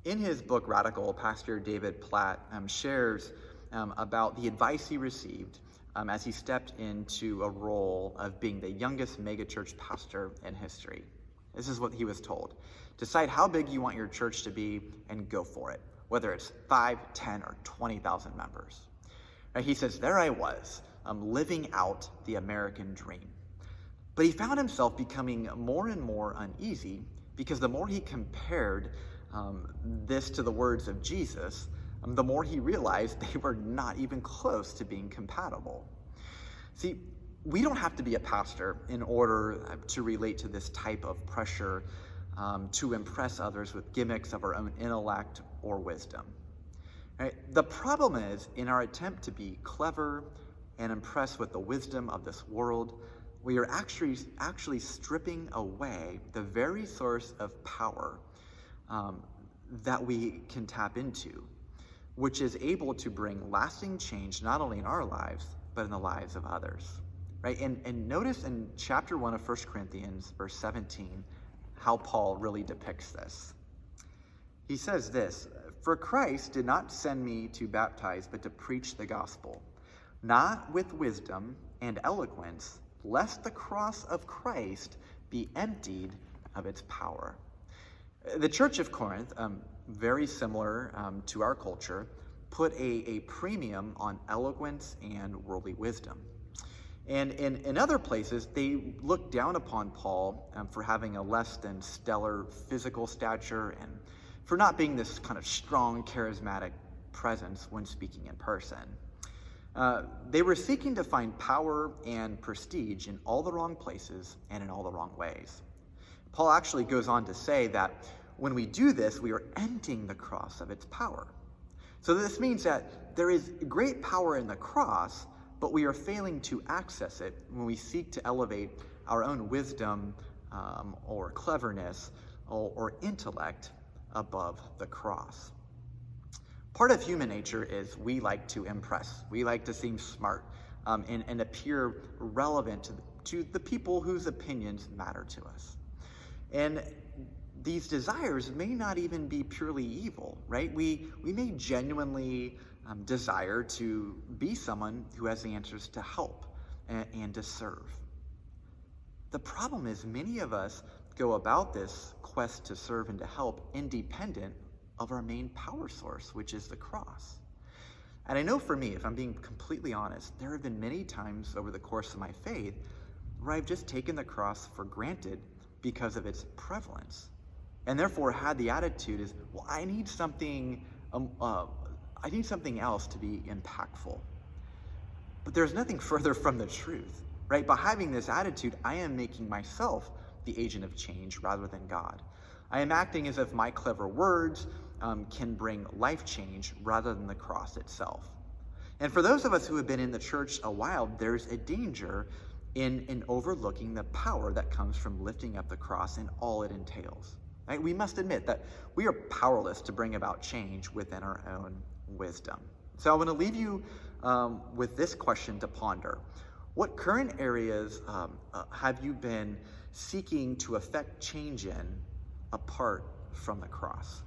In his book, Radical, Pastor David Platt shares about the advice he received as he stepped into a role of being the youngest megachurch pastor in history. This is what he was told. Decide how big you want your church to be and go for it, whether it's 5, 10, or 20,000 members. Right, he says, there I was, living out the American dream. But he found himself becoming more and more uneasy because the more he compared this to the words of Jesus, the more he realized they were not even close to being compatible. See, we don't have to be a pastor in order to relate to this type of pressure to impress others with gimmicks of our own intellect or wisdom. Right? The problem is, in our attempt to be clever and impress with the wisdom of this world, we are actually stripping away the very source of power that we can tap into, which is able to bring lasting change not only in our lives, but in the lives of others. Right? And notice in chapter 1 of 1 Corinthians, verse 17, how Paul really depicts this. He says this, "For Christ did not send me to baptize, but to preach the gospel, not with wisdom and eloquence, lest the cross of Christ be emptied of its power." The Church of Corinth, very similar to our culture, put a premium on eloquence and worldly wisdom. And in other places, they looked down upon Paul for having a less than stellar physical stature and for not being this kind of strong, charismatic presence when speaking in person. They were seeking to find power and prestige in all the wrong places and in all the wrong ways. Paul actually goes on to say that when we do this, we are emptying the cross of its power. So this means that there is great power in the cross, but we are failing to access it when we seek to elevate our own wisdom or cleverness or intellect above the cross. Part of human nature is we like to impress. We like to seem smart and appear relevant to the people whose opinions matter to us. And these desires may not even be purely evil, right? We may genuinely desire to be someone who has the answers to help and to serve. The problem is many of us go about this quest to serve and to help independent of our main power source, which is the cross. And I know for me, if I'm being completely honest, there have been many times over the course of my faith where I've just taken the cross for granted because of its prevalence, and therefore had the attitude is, well, I need something else to be impactful. But there's nothing further from the truth, right? By having this attitude, I am making myself the agent of change rather than God. I am acting as if my clever words can bring life change rather than the cross itself. And for those of us who have been in the church a while, there's a danger in overlooking the power that comes from lifting up the cross and all it entails. Right? We must admit that we are powerless to bring about change within our own wisdom. So I want to leave you with this question to ponder. What current areas have you been seeking to affect change in apart from the cross?